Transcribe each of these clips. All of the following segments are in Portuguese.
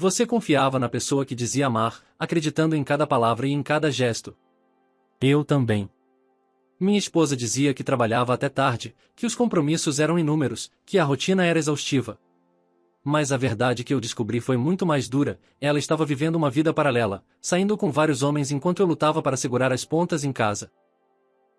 Você confiava na pessoa que dizia amar, acreditando em cada palavra e em cada gesto. Eu também. Minha esposa dizia que trabalhava até tarde, que os compromissos eram inúmeros, que a rotina era exaustiva. Mas a verdade que eu descobri foi muito mais dura. Ela estava vivendo uma vida paralela, saindo com vários homens enquanto eu lutava para segurar as pontas em casa.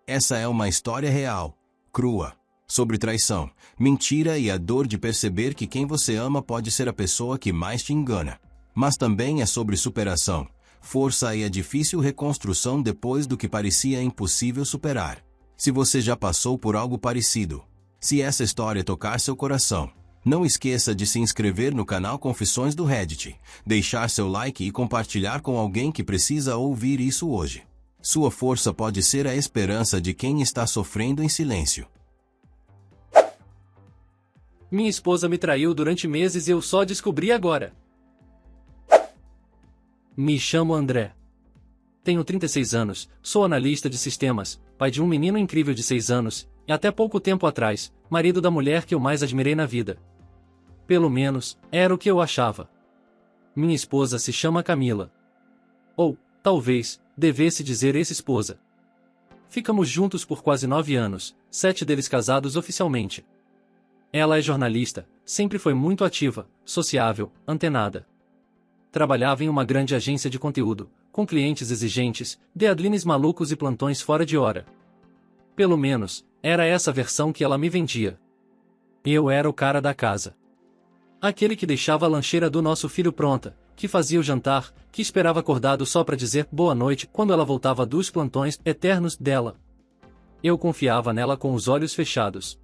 Essa é uma história real, crua, sobre traição, mentira e a dor de perceber que quem você ama pode ser a pessoa que mais te engana. Mas também é sobre superação, força e a difícil reconstrução depois do que parecia impossível superar. Se você já passou por algo parecido, se essa história tocar seu coração, não esqueça de se inscrever no canal Confissões do Reddit, deixar seu like e compartilhar com alguém que precisa ouvir isso hoje. Sua força pode ser a esperança de quem está sofrendo em silêncio. Minha esposa me traiu durante meses e eu só descobri agora. Me chamo André. Tenho 36 anos, sou analista de sistemas, pai de um menino incrível de 6 anos, e até pouco tempo atrás, marido da mulher que eu mais admirei na vida. Pelo menos, era o que eu achava. Minha esposa se chama Camila. Ou, talvez, devesse dizer ex-esposa. Ficamos juntos por quase 9 anos, 7 deles casados oficialmente. Ela é jornalista, sempre foi muito ativa, sociável, antenada. Trabalhava em uma grande agência de conteúdo, com clientes exigentes, deadlines malucos e plantões fora de hora. Pelo menos, era essa a versão que ela me vendia. Eu era o cara da casa. Aquele que deixava a lancheira do nosso filho pronta, que fazia o jantar, que esperava acordado só para dizer boa noite quando ela voltava dos plantões eternos dela. Eu confiava nela com os olhos fechados.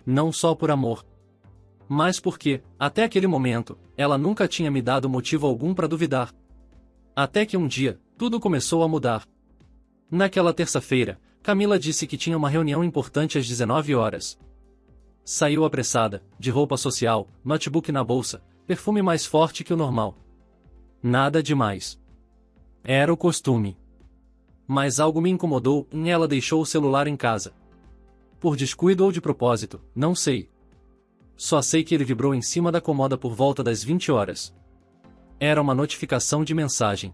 Não só por amor, mas porque, até aquele momento, ela nunca tinha me dado motivo algum para duvidar. Até que um dia, tudo começou a mudar. Naquela terça-feira, Camila disse que tinha uma reunião importante às 19 horas. Saiu apressada, de roupa social, notebook na bolsa, perfume mais forte que o normal. Nada demais. Era o costume. Mas algo me incomodou e ela deixou o celular em casa. Por descuido ou de propósito, não sei. Só sei que ele vibrou em cima da cômoda por volta das 20 horas. Era uma notificação de mensagem.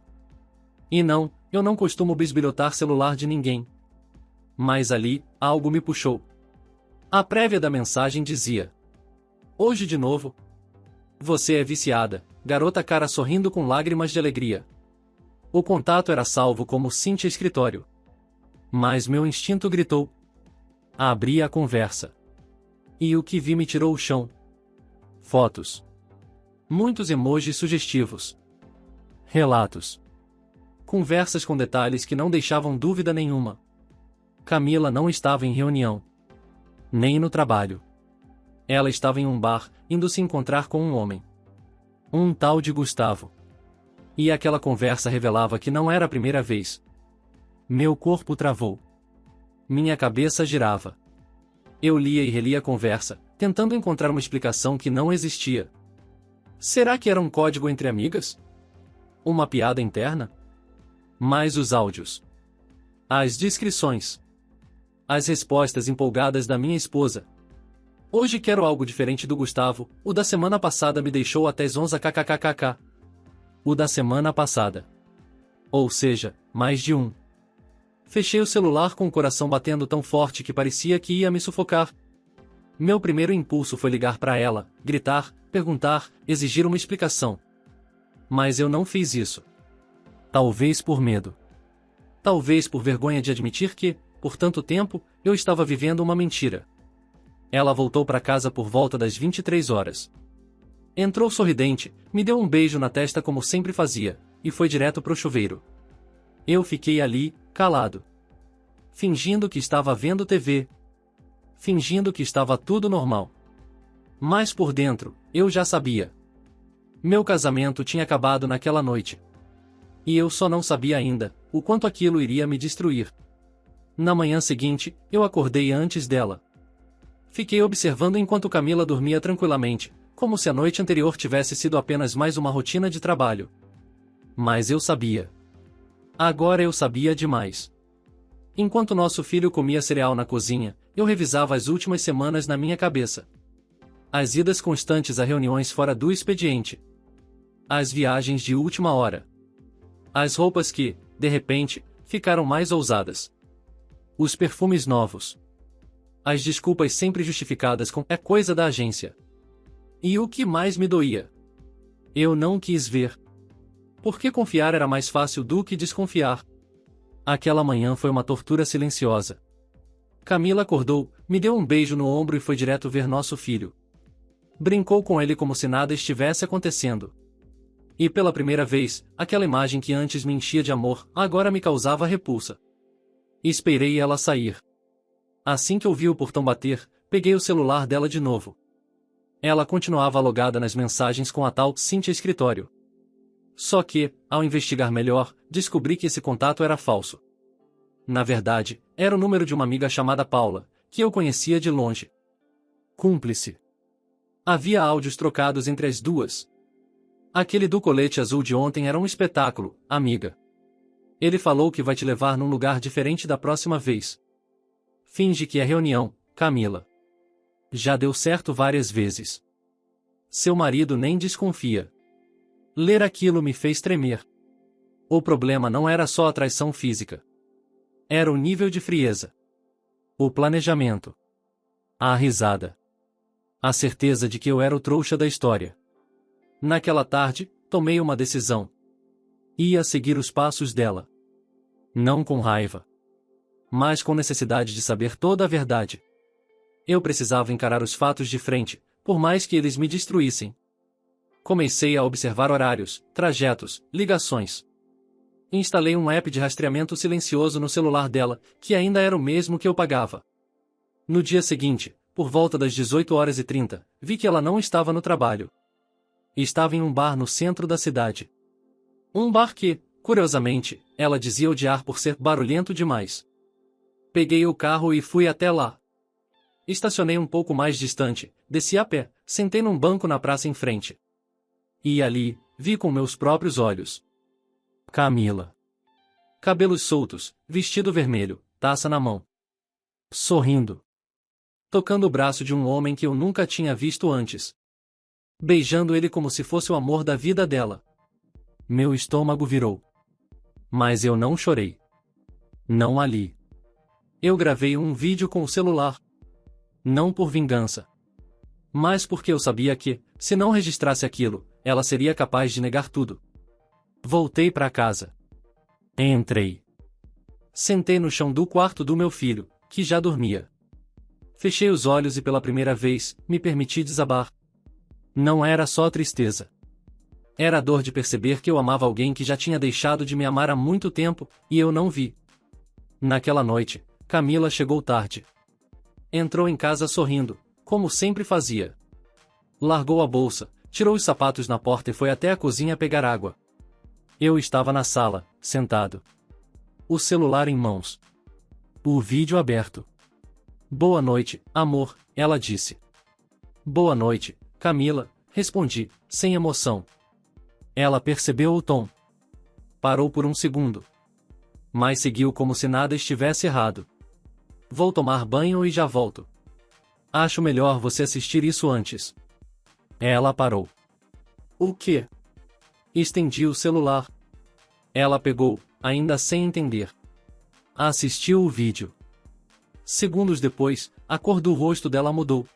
E não, eu não costumo bisbilhotar celular de ninguém. Mas ali, algo me puxou. A prévia da mensagem dizia: hoje de novo? Você é viciada, garota cara sorrindo com lágrimas de alegria. O contato era salvo como Cíntia Escritório. Mas meu instinto gritou. Abri a conversa. E o que vi me tirou o chão. Fotos. Muitos emojis sugestivos. Relatos. Conversas com detalhes que não deixavam dúvida nenhuma. Camila não estava em reunião. Nem no trabalho. Ela estava em um bar, indo se encontrar com um homem. Um tal de Gustavo. E aquela conversa revelava que não era a primeira vez. Meu corpo travou. Minha cabeça girava. Eu lia e relia a conversa, tentando encontrar uma explicação que não existia. Será que era um código entre amigas? Uma piada interna? Mas os áudios. As descrições. As respostas empolgadas da minha esposa. Hoje quero algo diferente do Gustavo, o da semana passada me deixou até zonza kkkk. O da semana passada. Ou seja, mais de um. Fechei o celular com o coração batendo tão forte que parecia que ia me sufocar. Meu primeiro impulso foi ligar para ela, gritar, perguntar, exigir uma explicação. Mas eu não fiz isso. Talvez por medo. Talvez por vergonha de admitir que, por tanto tempo, eu estava vivendo uma mentira. Ela voltou para casa por volta das 23 horas. Entrou sorridente, me deu um beijo na testa como sempre fazia, e foi direto pro chuveiro. Eu fiquei ali, calado. Fingindo que estava vendo TV. Fingindo que estava tudo normal. Mas por dentro, eu já sabia. Meu casamento tinha acabado naquela noite. E eu só não sabia ainda o quanto aquilo iria me destruir. Na manhã seguinte, eu acordei antes dela. Fiquei observando enquanto Camila dormia tranquilamente, como se a noite anterior tivesse sido apenas mais uma rotina de trabalho. Mas eu sabia. Agora eu sabia demais. Enquanto nosso filho comia cereal na cozinha, eu revisava as últimas semanas na minha cabeça. As idas constantes a reuniões fora do expediente. As viagens de última hora. As roupas que, de repente, ficaram mais ousadas. Os perfumes novos. As desculpas sempre justificadas com "é coisa da agência". E o que mais me doía? Eu não quis ver. Porque confiar era mais fácil do que desconfiar. Aquela manhã foi uma tortura silenciosa. Camila acordou, me deu um beijo no ombro e foi direto ver nosso filho. Brincou com ele como se nada estivesse acontecendo. E pela primeira vez, aquela imagem que antes me enchia de amor, agora me causava repulsa. Esperei ela sair. Assim que ouvi o portão bater, peguei o celular dela de novo. Ela continuava logada nas mensagens com a tal Cíntia Escritório. Só que, ao investigar melhor, descobri que esse contato era falso. Na verdade, era o número de uma amiga chamada Paula, que eu conhecia de longe. Cúmplice. Havia áudios trocados entre as duas. Aquele do colete azul de ontem era um espetáculo, amiga. Ele falou que vai te levar num lugar diferente da próxima vez. Finge que é reunião, Camila. Já deu certo várias vezes. Seu marido nem desconfia. Ler aquilo me fez tremer. O problema não era só a traição física. Era o nível de frieza. O planejamento. A risada. A certeza de que eu era o trouxa da história. Naquela tarde, tomei uma decisão. Ia seguir os passos dela. Não com raiva, mas com necessidade de saber toda a verdade. Eu precisava encarar os fatos de frente, por mais que eles me destruíssem. Comecei a observar horários, trajetos, ligações. Instalei um app de rastreamento silencioso no celular dela, que ainda era o mesmo que eu pagava. No dia seguinte, por volta das 18h30, vi que ela não estava no trabalho. Estava em um bar no centro da cidade. Um bar que, curiosamente, ela dizia odiar por ser barulhento demais. Peguei o carro e fui até lá. Estacionei um pouco mais distante, desci a pé, sentei num banco na praça em frente. E ali, vi com meus próprios olhos. Camila. Cabelos soltos, vestido vermelho, taça na mão. Sorrindo. Tocando o braço de um homem que eu nunca tinha visto antes. Beijando ele como se fosse o amor da vida dela. Meu estômago virou. Mas eu não chorei. Não ali. Eu gravei um vídeo com o celular. Não por vingança. Mas porque eu sabia que, se não registrasse aquilo, ela seria capaz de negar tudo. Voltei para casa. Entrei. Sentei no chão do quarto do meu filho, que já dormia. Fechei os olhos e pela primeira vez, me permiti desabar. Não era só tristeza. Era a dor de perceber que eu amava alguém que já tinha deixado de me amar há muito tempo, e eu não vi. Naquela noite, Camila chegou tarde. Entrou em casa sorrindo, como sempre fazia. Largou a bolsa, tirou os sapatos na porta e foi até a cozinha pegar água. Eu estava na sala, sentado. O celular em mãos. O vídeo aberto. Boa noite, amor, ela disse. Boa noite, Camila, respondi, sem emoção. Ela percebeu o tom. Parou por um segundo. Mas seguiu como se nada estivesse errado. Vou tomar banho e já volto. Acho melhor você assistir isso antes. Ela parou. O quê? Estendi o celular. Ela pegou, ainda sem entender. Assistiu o vídeo. Segundos depois, a cor do rosto dela mudou.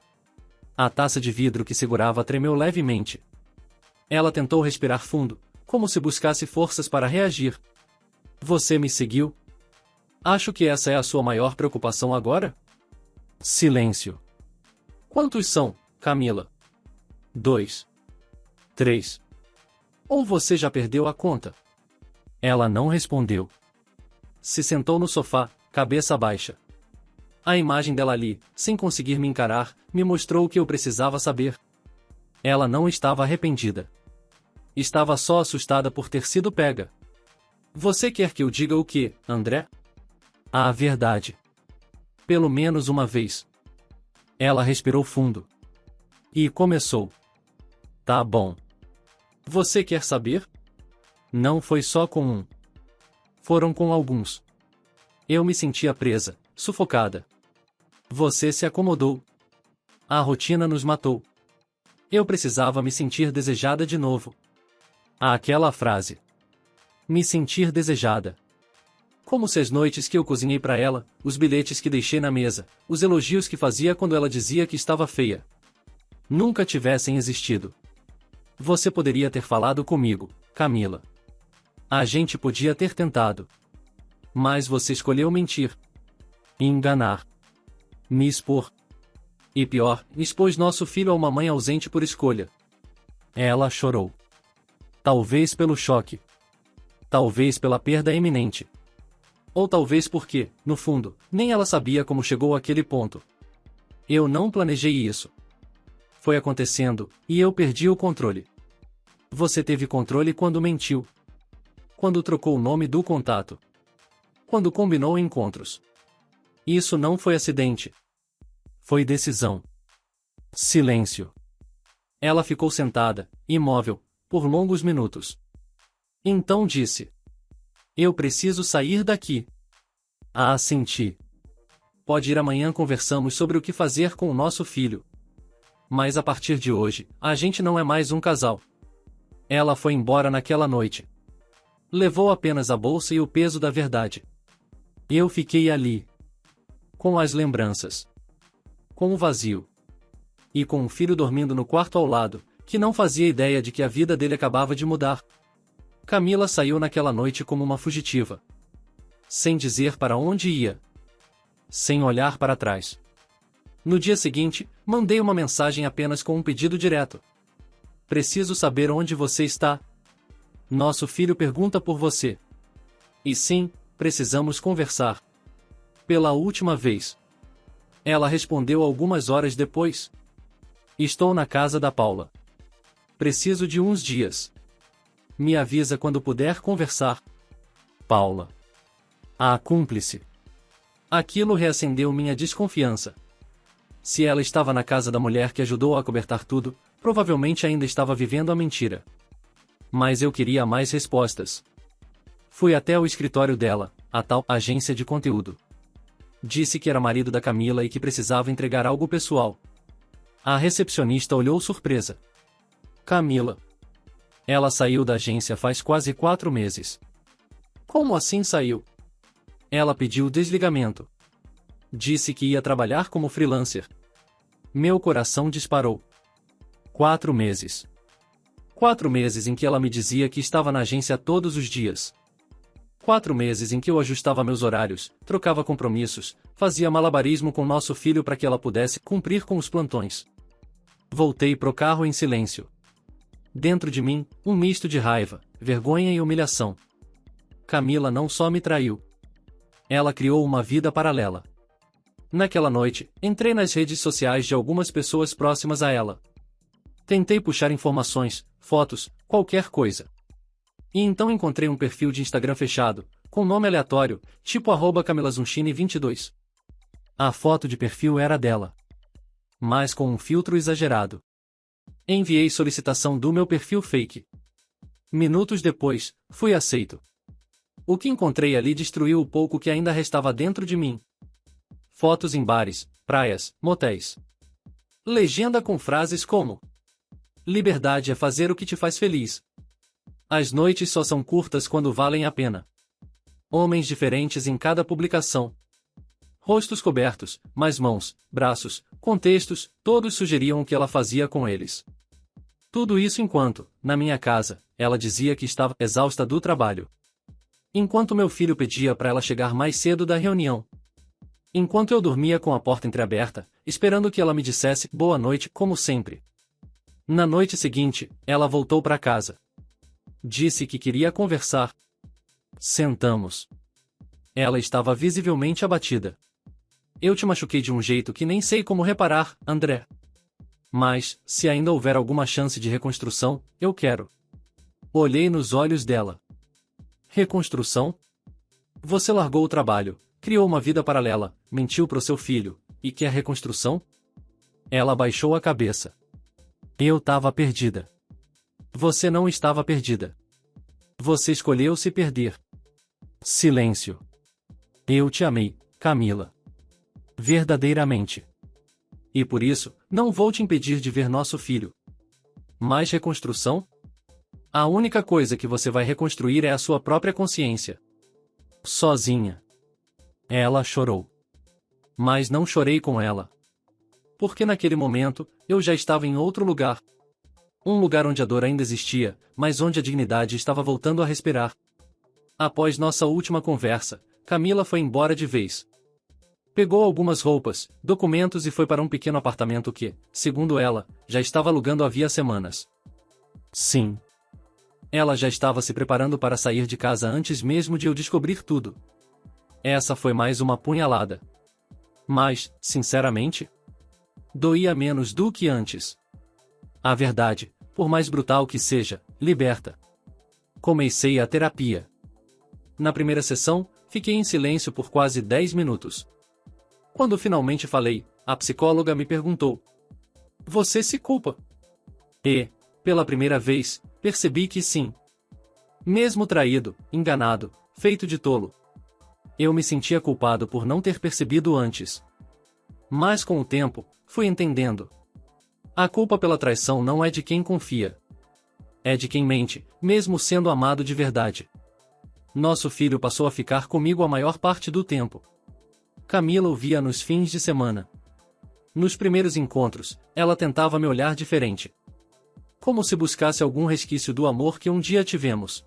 A taça de vidro que segurava tremeu levemente. Ela tentou respirar fundo, como se buscasse forças para reagir. Você me seguiu? Acho que essa é a sua maior preocupação agora? Silêncio. Quantos são, Camila? 2. 3. Ou você já perdeu a conta? Ela não respondeu. Se sentou no sofá, cabeça baixa. A imagem dela ali, sem conseguir me encarar, me mostrou o que eu precisava saber. Ela não estava arrependida. Estava só assustada por ter sido pega. Você quer que eu diga o quê, André? A verdade. Pelo menos uma vez. Ela respirou fundo. E começou. Tá bom. Você quer saber? Não foi só com um. Foram com alguns. Eu me sentia presa, sufocada. Você se acomodou. A rotina nos matou. Eu precisava me sentir desejada de novo. Aquela frase. Me sentir desejada. Como se as noites que eu cozinhei para ela, os bilhetes que deixei na mesa, os elogios que fazia quando ela dizia que estava feia, nunca tivessem existido. Você poderia ter falado comigo, Camila. A gente podia ter tentado. Mas você escolheu mentir. Enganar. Me expor. E pior, expôs nosso filho a uma mãe ausente por escolha. Ela chorou. Talvez pelo choque. Talvez pela perda iminente. Ou talvez porque, no fundo, nem ela sabia como chegou àquele ponto. Eu não planejei isso. Foi acontecendo, e eu perdi o controle. Você teve controle quando mentiu. Quando trocou o nome do contato. Quando combinou encontros. Isso não foi acidente. Foi decisão. Silêncio. Ela ficou sentada, imóvel, por longos minutos. Então disse: eu preciso sair daqui. Assenti. Pode ir amanhã, conversamos sobre o que fazer com o nosso filho. Mas a partir de hoje, a gente não é mais um casal. Ela foi embora naquela noite. Levou apenas a bolsa e o peso da verdade. Eu fiquei ali. Com as lembranças. Com o vazio. E com um filho dormindo no quarto ao lado, que não fazia ideia de que a vida dele acabava de mudar. Camila saiu naquela noite como uma fugitiva. Sem dizer para onde ia. Sem olhar para trás. No dia seguinte, mandei uma mensagem apenas com um pedido direto. Preciso saber onde você está. Nosso filho pergunta por você. E sim, precisamos conversar. Pela última vez. Ela respondeu algumas horas depois. Estou na casa da Paula. Preciso de uns dias. Me avisa quando puder conversar. Paula. A cúmplice. Aquilo reacendeu minha desconfiança. Se ela estava na casa da mulher que ajudou a acobertar tudo, provavelmente ainda estava vivendo a mentira. Mas eu queria mais respostas. Fui até o escritório dela, a tal agência de conteúdo. Disse que era marido da Camila e que precisava entregar algo pessoal. A recepcionista olhou surpresa. Camila. Ela saiu da agência faz quase 4 meses. Como assim saiu? Ela pediu desligamento. Disse que ia trabalhar como freelancer. Meu coração disparou. 4 meses. 4 meses em que ela me dizia que estava na agência todos os dias. 4 meses em que eu ajustava meus horários, trocava compromissos, fazia malabarismo com nosso filho para que ela pudesse cumprir com os plantões. Voltei pro carro em silêncio. Dentro de mim, um misto de raiva, vergonha e humilhação. Camila não só me traiu. Ela criou uma vida paralela. Naquela noite, entrei nas redes sociais de algumas pessoas próximas a ela. Tentei puxar informações, fotos, qualquer coisa. E então encontrei um perfil de Instagram fechado, com nome aleatório, tipo @CamilaZunchini22. A foto de perfil era dela. Mas com um filtro exagerado. Enviei solicitação do meu perfil fake. Minutos depois, fui aceito. O que encontrei ali destruiu o pouco que ainda restava dentro de mim. Fotos em bares, praias, motéis. Legenda com frases como: liberdade é fazer o que te faz feliz. As noites só são curtas quando valem a pena. Homens diferentes em cada publicação. Rostos cobertos, mas mãos, braços, contextos, todos sugeriam o que ela fazia com eles. Tudo isso enquanto, na minha casa, ela dizia que estava exausta do trabalho. Enquanto meu filho pedia para ela chegar mais cedo da reunião. Enquanto eu dormia com a porta entreaberta, esperando que ela me dissesse boa noite, como sempre. Na noite seguinte, ela voltou para casa. Disse que queria conversar. Sentamos. Ela estava visivelmente abatida. Eu te machuquei de um jeito que nem sei como reparar, André. Mas, se ainda houver alguma chance de reconstrução, eu quero. Olhei nos olhos dela. Reconstrução? Você largou o trabalho, criou uma vida paralela, mentiu pro seu filho, e quer reconstrução? Ela baixou a cabeça. Eu estava perdida. Você não estava perdida. Você escolheu se perder. Silêncio. Eu te amei, Camila. Verdadeiramente. E por isso, não vou te impedir de ver nosso filho. Mas reconstrução? A única coisa que você vai reconstruir é a sua própria consciência. Sozinha. Ela chorou. Mas não chorei com ela. Porque naquele momento, eu já estava em outro lugar. Um lugar onde a dor ainda existia, mas onde a dignidade estava voltando a respirar. Após nossa última conversa, Camila foi embora de vez. Pegou algumas roupas, documentos e foi para um pequeno apartamento que, segundo ela, já estava alugando havia semanas. Sim. Ela já estava se preparando para sair de casa antes mesmo de eu descobrir tudo. Essa foi mais uma punhalada. Mas, sinceramente, doía menos do que antes. A verdade, por mais brutal que seja, liberta. Comecei a terapia. Na primeira sessão, fiquei em silêncio por quase 10 minutos. Quando finalmente falei, a psicóloga me perguntou: "Você se culpa?" E, pela primeira vez, percebi que sim. Mesmo traído, enganado, feito de tolo. Eu me sentia culpado por não ter percebido antes. Mas com o tempo, fui entendendo. A culpa pela traição não é de quem confia. É de quem mente, mesmo sendo amado de verdade. Nosso filho passou a ficar comigo a maior parte do tempo. Camila o via nos fins de semana. Nos primeiros encontros, ela tentava me olhar diferente. Como se buscasse algum resquício do amor que um dia tivemos.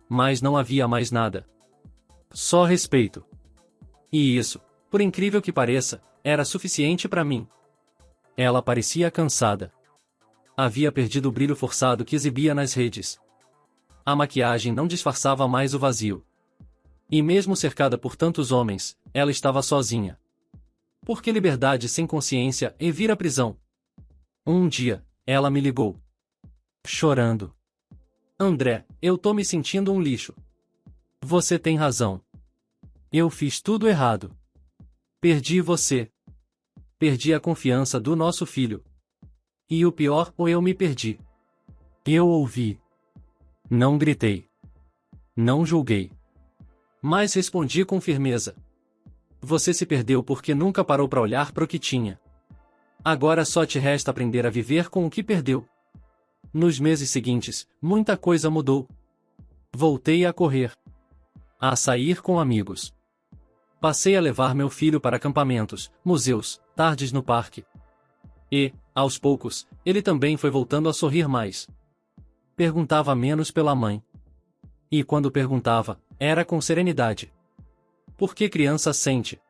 Mas não havia mais nada. Só respeito. E isso, por incrível que pareça, era suficiente para mim. Ela parecia cansada. Havia perdido o brilho forçado que exibia nas redes. A maquiagem não disfarçava mais o vazio. E mesmo cercada por tantos homens, ela estava sozinha. Por que liberdade sem consciência e vir à prisão? Um dia, ela me ligou. Chorando. "André, eu tô me sentindo um lixo." "Você tem razão. Eu fiz tudo errado. Perdi você. Perdi a confiança do nosso filho. E o pior, ou eu me perdi." Eu ouvi. Não gritei. Não julguei. Mas respondi com firmeza. "Você se perdeu porque nunca parou para olhar para o que tinha. Agora só te resta aprender a viver com o que perdeu." Nos meses seguintes, muita coisa mudou. Voltei a correr. A sair com amigos. Passei a levar meu filho para acampamentos, museus, tardes no parque. E, aos poucos, ele também foi voltando a sorrir mais. Perguntava menos pela mãe. E quando perguntava, era com serenidade. Porque criança sente.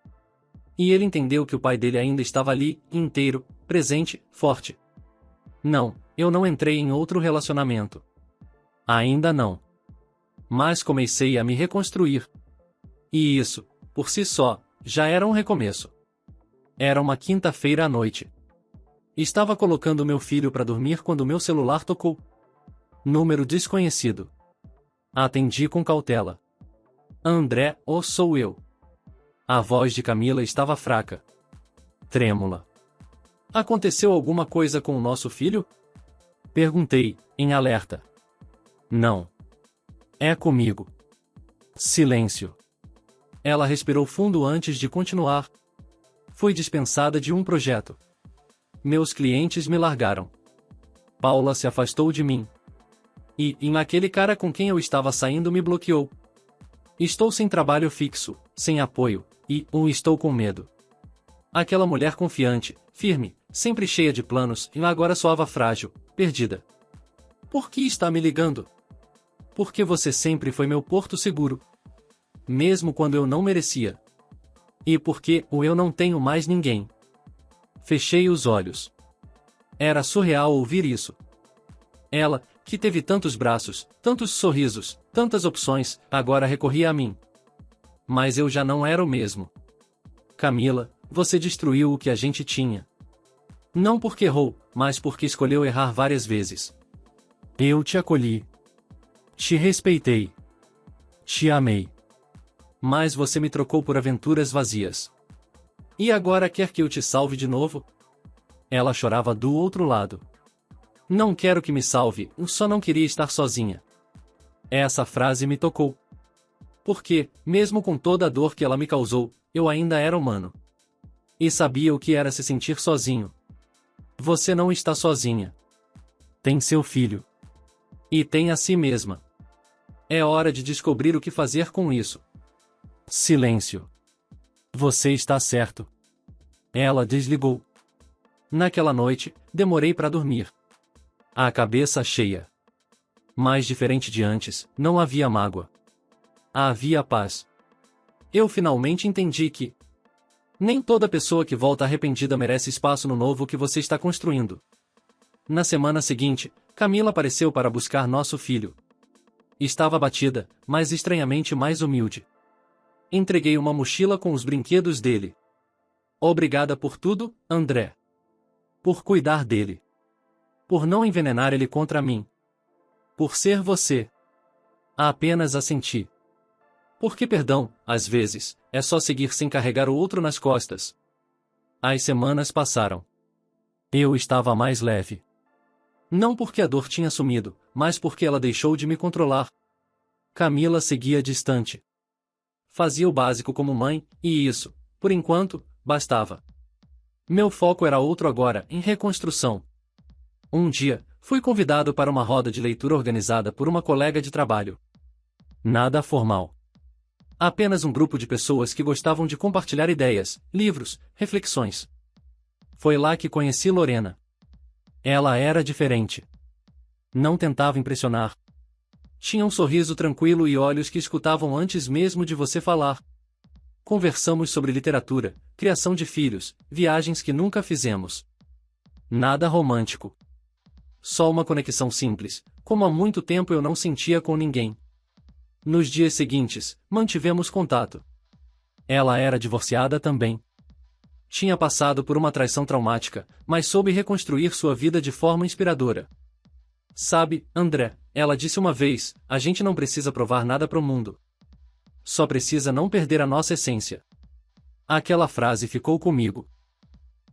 E ele entendeu que o pai dele ainda estava ali, inteiro, presente, forte. Não, eu não entrei em outro relacionamento. Ainda não. Mas comecei a me reconstruir. E isso, por si só, já era um recomeço. Era uma quinta-feira à noite. Estava colocando meu filho para dormir quando meu celular tocou. Número desconhecido. Atendi com cautela. "André, ou sou eu?" A voz de Camila estava fraca. Trêmula. "Aconteceu alguma coisa com o nosso filho?" Perguntei, em alerta. "Não. É comigo." Silêncio. Ela respirou fundo antes de continuar. "Fui dispensada de um projeto. Meus clientes me largaram. Paula se afastou de mim. E aquele cara com quem eu estava saindo me bloqueou. Estou sem trabalho fixo, sem apoio, e estou com medo." Aquela mulher confiante, firme, sempre cheia de planos, e agora soava frágil, perdida. "Por que está me ligando?" "Porque você sempre foi meu porto seguro. Mesmo quando eu não merecia. E porque eu não tenho mais ninguém." Fechei os olhos. Era surreal ouvir isso. Ela, que teve tantos braços, tantos sorrisos, tantas opções, agora recorria a mim. Mas eu já não era o mesmo. "Camila, você destruiu o que a gente tinha. Não porque errou, mas porque escolheu errar várias vezes. Eu te acolhi. Te respeitei. Te amei. Mas você me trocou por aventuras vazias. E agora quer que eu te salve de novo?" Ela chorava do outro lado. "Não quero que me salve, eu só não queria estar sozinha." Essa frase me tocou. Porque, mesmo com toda a dor que ela me causou, eu ainda era humano. E sabia o que era se sentir sozinho. "Você não está sozinha. Tem seu filho." E tem a si mesma. É hora de descobrir o que fazer com isso. Silêncio. Você está certo. Ela desligou. Naquela noite, demorei para dormir. A cabeça cheia. Mas diferente de antes, não havia mágoa. Havia paz. Eu finalmente entendi que nem toda pessoa que volta arrependida merece espaço no novo que você está construindo. Na semana seguinte, Camila apareceu para buscar nosso filho. Estava abatida, mas estranhamente mais humilde. Entreguei uma mochila com os brinquedos dele. Obrigada por tudo, André. Por cuidar dele. Por não envenenar ele contra mim. Por ser você. Apenas assenti. Porque perdão, às vezes, é só seguir sem carregar o outro nas costas. As semanas passaram. Eu estava mais leve. Não porque a dor tinha sumido, mas porque ela deixou de me controlar. Camila seguia distante. Fazia o básico como mãe, e isso, por enquanto, bastava. Meu foco era outro agora, em reconstrução. Um dia, fui convidado para uma roda de leitura organizada por uma colega de trabalho. Nada formal. Apenas um grupo de pessoas que gostavam de compartilhar ideias, livros, reflexões. Foi lá que conheci Lorena. Ela era diferente. Não tentava impressionar. Tinha um sorriso tranquilo e olhos que escutavam antes mesmo de você falar. Conversamos sobre literatura, criação de filhos, viagens que nunca fizemos. Nada romântico. Só uma conexão simples, como há muito tempo eu não sentia com ninguém. Nos dias seguintes, mantivemos contato. Ela era divorciada também. Tinha passado por uma traição traumática, mas soube reconstruir sua vida de forma inspiradora. Sabe, André, ela disse uma vez, a gente não precisa provar nada para o mundo. Só precisa não perder a nossa essência. Aquela frase ficou comigo.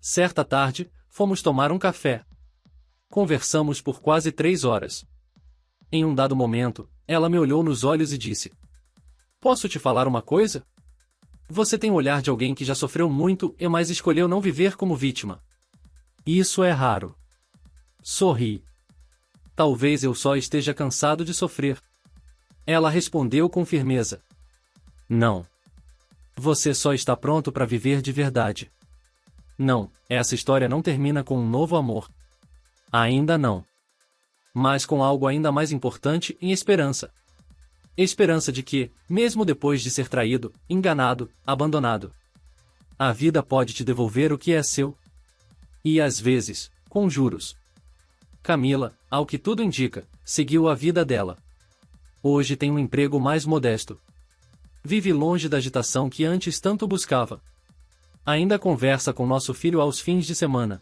Certa tarde, fomos tomar um café. Conversamos por quase 3 horas. Em um dado momento, ela me olhou nos olhos e disse: Posso te falar uma coisa? Você tem o olhar de alguém que já sofreu muito mas escolheu não viver como vítima. Isso é raro. Sorri. Talvez eu só esteja cansado de sofrer. Ela respondeu com firmeza. Não. Você só está pronto para viver de verdade. Não, essa história não termina com um novo amor. Ainda não. Mas com algo ainda mais importante e esperança. Esperança de que, mesmo depois de ser traído, enganado, abandonado, a vida pode te devolver o que é seu. E às vezes, com juros. Camila, ao que tudo indica, seguiu a vida dela. Hoje tem um emprego mais modesto. Vive longe da agitação que antes tanto buscava. Ainda conversa com nosso filho aos fins de semana.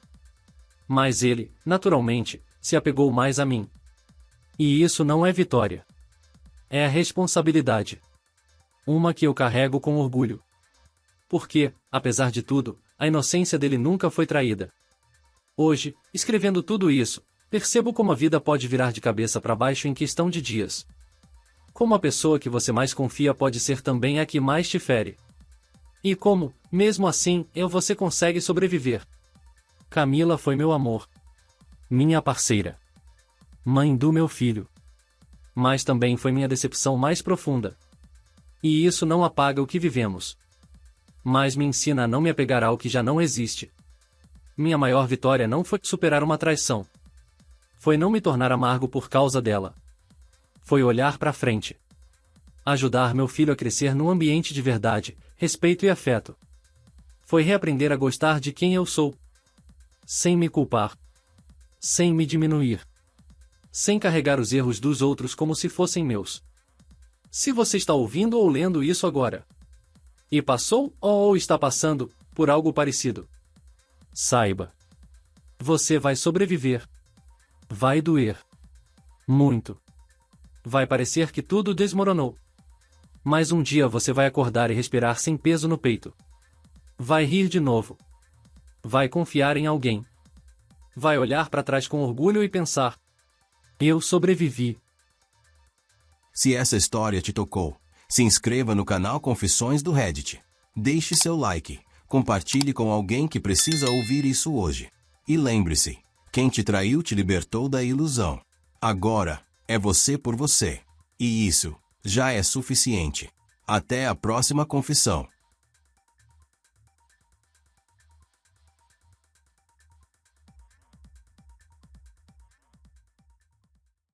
Mas ele, naturalmente, se apegou mais a mim. E isso não é vitória. É a responsabilidade. Uma que eu carrego com orgulho. Porque, apesar de tudo, a inocência dele nunca foi traída. Hoje, escrevendo tudo isso, percebo como a vida pode virar de cabeça para baixo em questão de dias. Como a pessoa que você mais confia pode ser também a que mais te fere. E como, mesmo assim, você consegue sobreviver. Camila foi meu amor. Minha parceira. Mãe do meu filho. Mas também foi minha decepção mais profunda. E isso não apaga o que vivemos. Mas me ensina a não me apegar ao que já não existe. Minha maior vitória não foi superar uma traição. Foi não me tornar amargo por causa dela. Foi olhar para frente. Ajudar meu filho a crescer num ambiente de verdade, respeito e afeto. Foi reaprender a gostar de quem eu sou. Sem me culpar. Sem me diminuir. Sem carregar os erros dos outros como se fossem meus. Se você está ouvindo ou lendo isso agora, e passou ou está passando por algo parecido, saiba. Você vai sobreviver. Vai doer. Muito. Vai parecer que tudo desmoronou. Mas um dia você vai acordar e respirar sem peso no peito. Vai rir de novo. Vai confiar em alguém. Vai olhar para trás com orgulho e pensar: eu sobrevivi. Se essa história te tocou, se inscreva no canal Confissões do Reddit. Deixe seu like, compartilhe com alguém que precisa ouvir isso hoje. E lembre-se, quem te traiu te libertou da ilusão. Agora, É você por você. E isso já é suficiente. Até a próxima confissão.